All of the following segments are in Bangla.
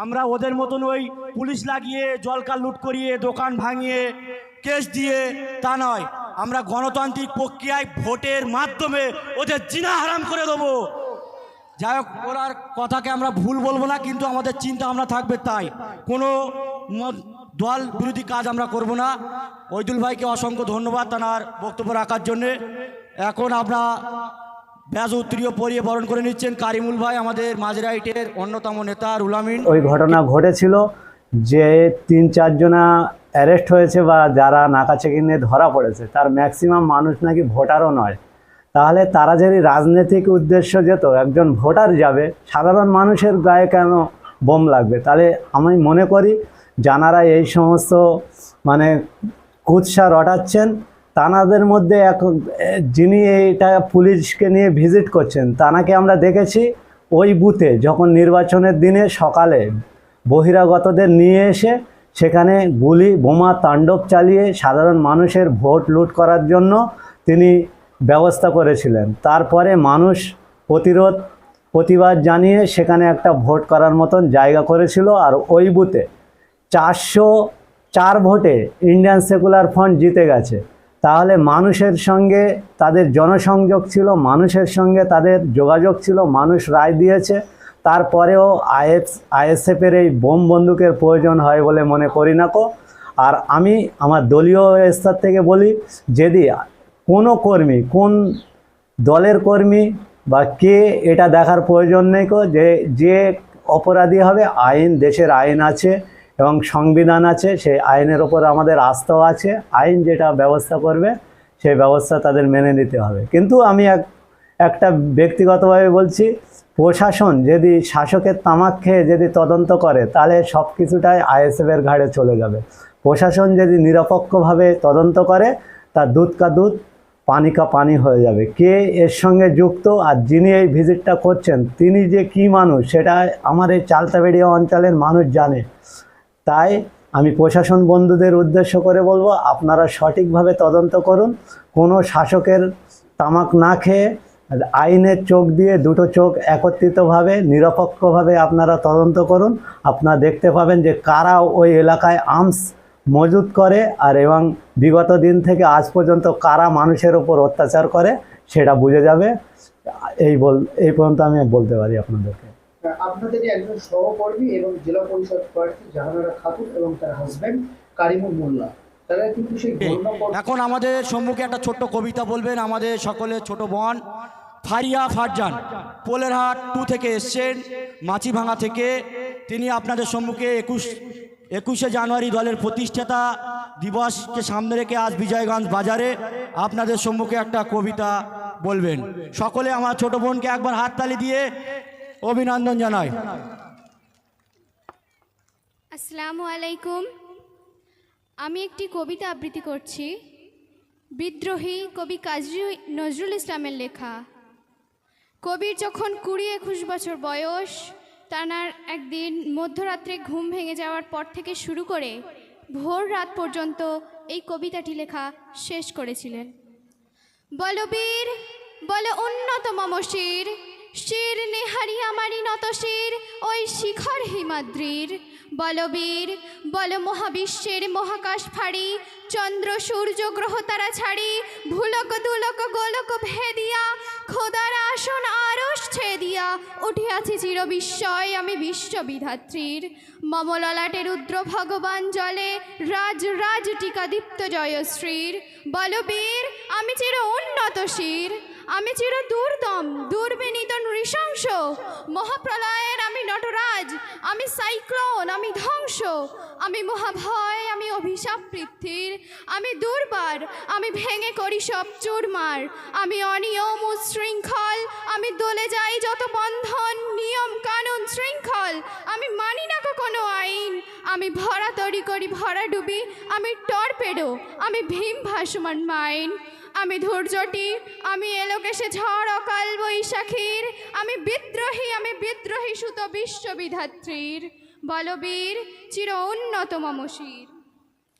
আমরা ওদের মতন ওই পুলিশ লাগিয়ে জলকার লুট করিয়ে দোকান ভাঙিয়ে কেস দিয়ে তা নয়, আমরা গণতান্ত্রিক প্রক্রিয়ায় ভোটের মাধ্যমে ওদের জিনা হারাম করে দেবো। যাই হোক, ওনার কথাকে আমরা ভুল বলবো না, কিন্তু আমাদের চিন্তা ভাবনা থাকবে তাই। কোনো দল বিরোধী কাজ আমরা করব না। ওইদুল ভাইকে অসংখ্য ধন্যবাদ তার বক্তব্য রাখার জন্যে। এখন আমরা ব্যাজ উত্তরীয় পরিয়ে বরণ করে নিচ্ছেন কারিমুল ভাই, আমাদের মাঝরাইটের অন্যতম নেতা রুহুল আমিন। ওই ঘটনা ঘটেছিল যে 3-4 জনা অ্যারেস্ট হয়েছে বা যারা নাকাচেকি নিয়ে ধরা পড়েছে, তার ম্যাক্সিমাম মানুষ নাকি ভোটারও নয়। তাহলে তারা যদি রাজনৈতিক উদ্দেশ্য যেত, একজন ভোটার যাবে, সাধারণ মানুষের গায়ে কেন বোম লাগবে? তাহলে আমি মনে করি যারা এই সমস্ত মানে কুৎসা রটাচ্ছেন, তানাদের মধ্যে যিনি এইটা পুলিশকে নিয়ে ভিজিট করছেন, তানাকে আমরা দেখেছি ওই বুথে যখন নির্বাচনের দিনে সকালে বহিরাগতদের নিয়ে এসে সেখানে গুলি বোমা তাণ্ডব চালিয়ে সাধারণ মানুষের ভোট লুট করার জন্য তিনি ব্যবস্থা করেছিলেন। তারপরে মানুষ প্রতিবাদ জানিয়ে সেখানে একটা ভোট করার মতন জায়গা করেছিল। আর ওই বুথে 404 ভোটে ইন্ডিয়ান সেকুলার ফ্রন্ট জিতে গেছে। তাহলে মানুষের সঙ্গে তাদের জনসংযোগ ছিল, মানুষের সঙ্গে তাদের যোগাযোগ ছিল, মানুষ রায় দিয়েছে। তারপরেও আইএসএফের এই বোম বন্দুকের প্রয়োজন হয় বলে মনে করি না কো। আর আমি আমার দলীয় স্তর থেকে বলি, যদি কোনো কর্মী, কোন দলের কর্মী বা কে, এটা দেখার প্রয়োজন নেই কো। যে অপরাধী হবে, আইন, দেশের আইন আছে এবং সংবিধান আছে, সেই আইনের ওপর আমাদের আস্থাও আছে। আইন যেটা ব্যবস্থা করবে সেই ব্যবস্থা তাদের মেনে নিতে হবে। কিন্তু আমি একটা ব্যক্তিগতভাবে বলছি, প্রশাসন যদি শাসকের তামাক খেয়ে যদি তদন্ত করে, তাহলে সব কিছুটাই আইএসএফের ঘাড়ে চলে যাবে। প্রশাসন যদি নিরপেক্ষভাবে তদন্ত করে, তার দুধ কা দুধ পানি কা পানি হয়ে যাবে। কে এর সঙ্গে যুক্ত আর যিনি এই ভিজিটটা করছেন তিনি যে কি মানুষ, সেটা আমার এই চালতাবেড়িয়া অঞ্চলের মানুষ জানে। তাই আমি প্রশাসন বন্ধুদের উদ্দেশ্য করে বলবো, আপনারা সঠিকভাবে তদন্ত করুন। কোনো শাসকের তামাক না খেয়ে আইনের চোখ দিয়ে, দুটো চোখ একত্রিতভাবে নিরপেক্ষভাবে আপনারা তদন্ত করুন। আপনারা দেখতে পাবেন যে কারা ওই এলাকায় আর্মস মজুত করে আর এবং বিগত দিন থেকে আজ পর্যন্ত কারা মানুষের ওপর অত্যাচার করে, সেটা বুঝে যাবে। এই পর্যন্ত আমি বলতে পারি আপনাদেরকে। আপনাদের একজন সহকর্মী এবং জেলা পরিষদ প্রার্থী জাহানারা খাতুন এবং তার হাজবেন্ড কারিমুল মোল্লা, তারা কিন্তু সেই এখন আমাদের সম্মুখে একটা ছোট্ট কবিতা বলবেন আমাদের সকলের ছোট বোন ফারিয়া ফারজান, পোলেরহাট 2 থেকে এসছেন, মাছিভাঙা থেকে। তিনি আপনাদের সম্মুখে 21শে জানুয়ারি দলের প্রতিষ্ঠাতা দিবসকে সামনে রেখে আজ বিজয়গঞ্জ বাজারে আপনাদের সম্মুখে একটা কবিতা বলবেন। সকলে আমার ছোট বোনকে একবার হাততালি দিয়ে অভিনন্দন জানাই। আসসালামু আলাইকুম। আমি একটি কবিতা আবৃত্তি করছি, বিদ্রোহী কবি কাজী নজরুল ইসলামের লেখা। কবির যখন 20-21 বছর বয়স, তার একদিন মধ্যরাত্রে ঘুম ভেঙে যাওয়ার পর থেকে শুরু করে ভোর রাত পর্যন্ত এই কবিতাটি লেখা শেষ করেছিলেন। বলো বীর, বলো উন্নত মম শির, শির নেহারি আমারি নত শির ওই শিখর হিমাদ্রির। বলো বীর, বলো মহাবিশ্বের মহাকাশ ফাড়ি, চন্দ্র সূর্য গ্রহ তারা ছাড়ি, ভুলক দুলক গোলক ভেদিয়া, খোদার আসন আরশ ছেদিয়া, উঠিয়াছি চির বিস্ময় আমি বিশ্ববিধাত্রীর। মম ললাটে রুদ্র ভগবান জলে, রাজ রাজ টিকা দীপ্ত জয়শ্রীর। বলো বীর, আমি চির উন্নত শির, আমি চির দুর্দম দুর্বিনীত নৃশংস, মহাপ্রলয়ের আমি নটরাজ, আমি সাইক্লোন, আমি ধ্বংস, আমি মহাভয়, আমি অভিশাপ পৃথ্বীর, আমি দুর্বার, আমি ভেঙে করি সব চুরমার, আমি অনিয়ম উচ্ছৃঙ্খল, আমি দলে যাই যত বন্ধন নিয়ম কানুন শৃঙ্খল, আমি মানি না কোনো আইন, আমি ভরা তরি করি ভরা ডুবি, আমি টর্পেডো, আমি ভীম ভাসমান মাইন, আমি ধৈর্যটি, আমি এলোকেশে ঝড় অকাল বৈশাখীর, আমি বিদ্রোহী সুত বিশ্ববিধাত্রীর। বলবীর চির উন্নত মম শির।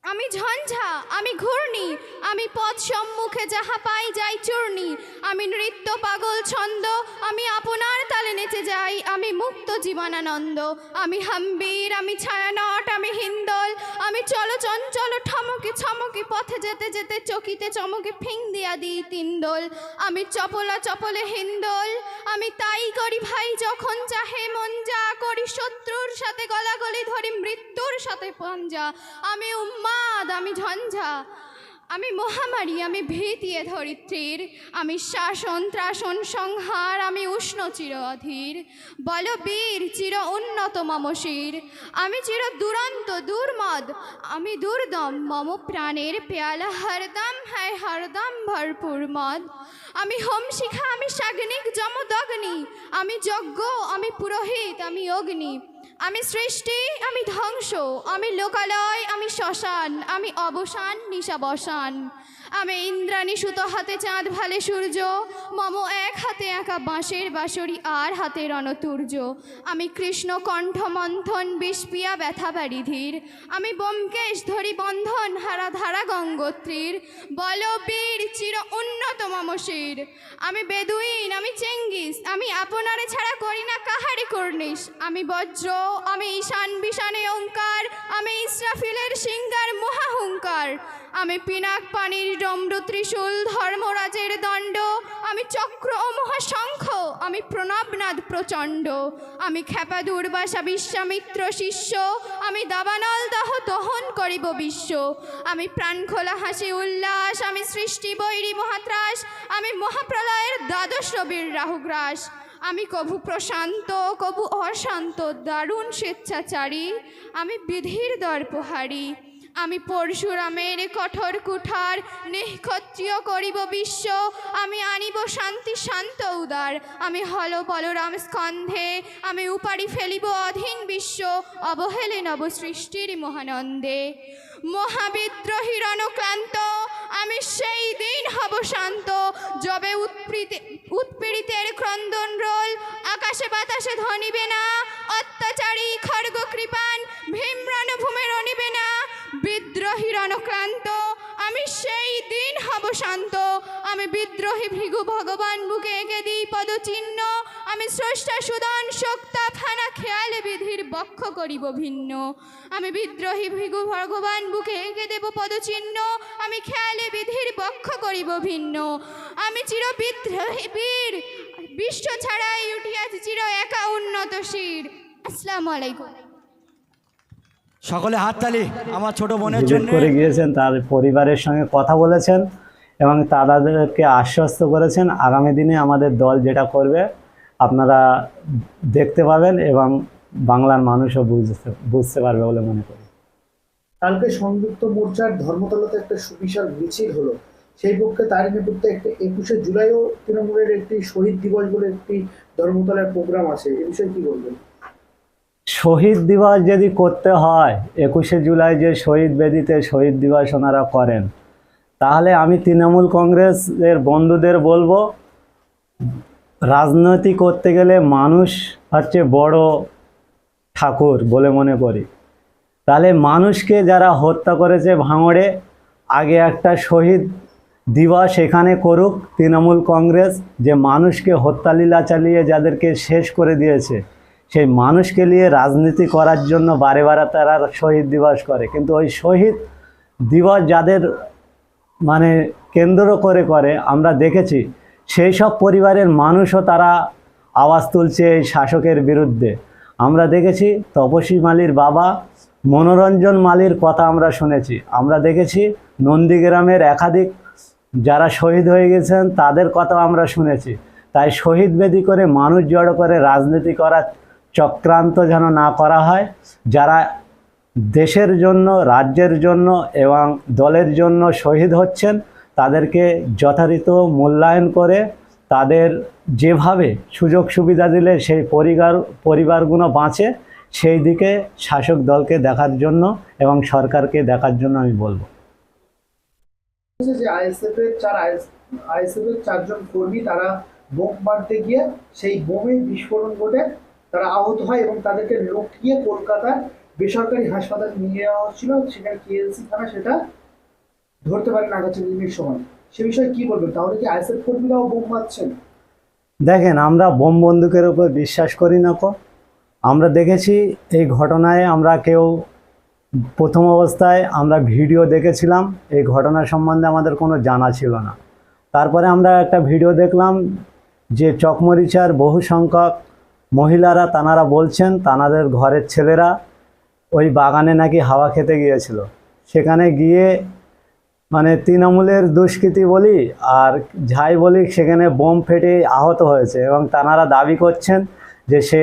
আমি ঝঞ্ঝা, আমি ঘূর্ণি, আমি পথ সম্মুখে যাহা পাই যাই চূর্ণি, আমি নৃত্য পাগল ছন্দ, আমি আপনার তালে নেচে যাই, আমি মুক্ত জীবনানন্দ, আমি হাম্বির, আমি ছায়ানট, আমি হিন্দল, আমি চলো চঞ্চল ঠমকি ছমকি পথে যেতে যেতে চকিতে চমকে ফিং দিয়া দিই তিনদোল, আমি চপলা চপলে হিন্দল, আমি তাই করি ভাই যখন চাহে মন যা করি, শত্রুর সাথে গলাগলি ধরি মৃত্যুর সাথে পাঞ্জা, আমি উম্মাদ, আমি ঝঞ্ঝা, আমি মহামারী, আমি ভীতিয়ে ধরিত্রীর, আমি শাসন ত্রাসন সংহার, আমি উষ্ণ চির অধীর, বল বীর চির উন্নত মম শির, আমি চির দুরন্ত দুর্মদ, আমি দুর্দম মম প্রাণের পেয়ালা হরদম হ্যায় হরদম ভরপুর মদ, আমি হোম শিখা, আমি সাগ্নিক যমদগ্নি, আমি যজ্ঞ, আমি পুরোহিত, আমি অগ্নি, আমি সৃষ্টি, আমি ধ্বংস, আমি লোকালয়, আমি শ্মশান, আমি অবসান নিশাবসান, আমি ইন্দ্রাণী সুত হাতে চাঁদ ভালে সূর্য, মম এক হাতে একা বাঁশের বাঁশরি আর হাতে রণতুর্য, আমি কৃষ্ণ কণ্ঠ মন্থন বিষপিয়া ব্যথা বারিধির, আমি ব্যোমকেশ ধরি বন্ধন হারা ধারা গঙ্গোত্রীর, বল বীর চির উন্নত মম শির, আমি বেদুইন, আমি চেঙ্গিস, আমি আপনারে ছাড়া করি না কাহারি কর্নিশ, আমি বজ্র, আমি ঈশান বিশানে ওঙ্কার, আমি ইসরাফিলের সিঙ্গার মহাহুঙ্কার, আমি পিনাক পানির ডমরু ত্রিশূল ধর্মরাজের দণ্ড, আমি চক্র ও মহাশঙ্খ, আমি প্রণবনাদ প্রচণ্ড, আমি ক্ষেপা দুর্বাসা বিশ্বামিত্র শিষ্য, আমি দাবানল দাহ দহন করিব বিশ্ব, আমি প্রাণখোলা হাসি উল্লাস, আমি সৃষ্টি বৈরী মহাত্রাস, আমি মহাপ্রলয়ের দ্বাদশ রবির রাহুগ্রাস, আমি কভু প্রশান্ত কভু অশান্ত দারুণ স্বেচ্ছাচারী, আমি বিধির দর্পহারী, আমি পরশুরামের কঠোর কুঠার নিঃক্ষত্রিয় করিব বিশ্ব, আমি আনিব শান্তি শান্ত উদার, আমি হল বলরাম স্কন্ধে, আমি উপাড়ি ফেলিব অধীন বিশ্ব, অবহেলে নব সৃষ্টির মহানন্দে, মহাবিদ্রোহী রণক্লান্ত, আমি সেই দিন হব শান্ত, যবে উৎপীড়িতের ক্রন্দন রোল আকাশে বাতাসে ধ্বনিবে না, অত্যাচারী খড়গ কৃপান ভীম রণভূমে রণিবে না, বিদ্রোহী রণক্রান্ত, আমি সেই দিন হব শান্ত, আমি বিদ্রোহী ভৃগু ভগবান বুকে এঁকে দিই পদচিহ্ন, আমি স্রষ্টা সুদন শক্তা ফানা খেয়ালে বিধির বক্ষ করিব ভিন্ন, আমি বিদ্রোহী ভৃগু ভগবান বুকে এঁকে দেব পদচিহ্ন, আমি খেয়ালে বিধির বক্ষ করিব ভিন্ন, আমি চির বিদ্রোহী বীর বিশ্ব ছাড়াই উঠিয়াছি চির একা উন্নত শির। আসসালামু আলাইকুম। সকলে হাততালি আমার ছোট বোনের ভিজিট জন্য। করে গিয়েছেন, তার পরিবারের সঙ্গে কথা বলেছেন এবং তাদেরকে আশ্বস্ত করেছেন আগামী দিনে আমাদের দল যেটা করবে আপনারা দেখতে পাবেন এবং বাংলার মানুষও বুঝতে পারবে বলে মনে করি। কালকে সংযুক্ত মোর্চার ধর্মতলাতে একটা সুবিশাল মিছিল হলো, সেই পক্ষে তারই নেতৃত্বে একটা 21শে জুলাইও তৃণমূলের একটি শহীদ দিবস বলে একটি ধর্মতলার প্রোগ্রাম আছে, এ বিষয়ে কি বলবেন? শহীদ দিবস যদি করতে হয়, 21শে জুলাই যে শহীদ বেদিতে শহীদ দিবস ওনারা করেন, তাহলে আমি তৃণমূল কংগ্রেসের বন্ধুদের বলবো, রাজনীতি করতে গেলে মানুষ হচ্ছে বড় ঠাকুর বলে মনে করি। তাহলে মানুষকে যারা হত্যা করেছে ভাঙড়ে, আগে একটা শহীদ দিবস এখানে করুক তৃণমূল কংগ্রেস, যে মানুষকে হত্যালীলা চালিয়ে যাদেরকে শেষ করে দিয়েছে, সেই মানুষকে নিয়ে রাজনীতি করার জন্য বারে বারে তারা শহীদ দিবস করে। কিন্তু ওই শহীদ দিবস যাদের মানে কেন্দ্র করে আমরা দেখেছি, সেই সব পরিবারের মানুষও তারা আওয়াজ তুলছে এই শাসকের বিরুদ্ধে। আমরা দেখেছি তপসী মালির বাবা মনোরঞ্জন মালির কথা আমরা শুনেছি, আমরা দেখেছি নন্দীগ্রামের একাধিক যারা শহীদ হয়ে গেছেন তাদের কথাও আমরা শুনেছি। তাই শহীদ বেদি করে মানুষ জড়ো করে রাজনীতি করার চক্রান্ত যেন না করা হয়। যারা দেশের জন্য, রাজ্যের জন্য এবং দলের জন্য শহীদ হচ্ছেন, তাদেরকে যথারীত মূল্যায়ন করে তাদের যেভাবে সুযোগ সুবিধা দিলে সেই পরিবারগুলো বাঁচে, সেই দিকে শাসক দলকে দেখার জন্য এবং সরকারকে দেখার জন্য আমি বলবো। যে আইএসএফের 4জন কর্মী তারা বোম মারতে গিয়ে সেই বোমে বিস্ফোরণ ঘটে তারা আহত হয় এবং তাদেরকে লুকিয়ে কলকাতার বেসরকারি হাসপাতালে নিয়ে যাওয়া হচ্ছিল, সেখানে কেএলসি থানা সেটা ধরতে পারেন আগাছানির সময়। সে বিষয়ে কি বলবেন? তাহলে কি আইএসএফ কর্মীরাও বোম মারছেন? দেখেন, আমরা বোম বন্দুকের উপর বিশ্বাস করি না কো। আমরা দেখেছি এই ঘটনায়, আমরা কেউ প্রথম অবস্থায় আমরা ভিডিও দেখেছিলাম, এই ঘটনা সম্বন্ধে আমাদের কোনো জানা ছিল না। তারপরে আমরা একটা ভিডিও দেখলাম যে চকমরিচার বহু সংখ্যক মহিলারা তানারা বলছেন তানাদের ঘরের ছেলেরা ওই বাগানে নাকি হাওয়া খেতে গিয়েছিল। সেখানে গিয়ে মানে তৃণমূলের দুষ্কৃতী বলি আর যাই বলি, সেখানে বোম ফেটে আহত হয়েছে এবং তানারা দাবি করছেন যে সে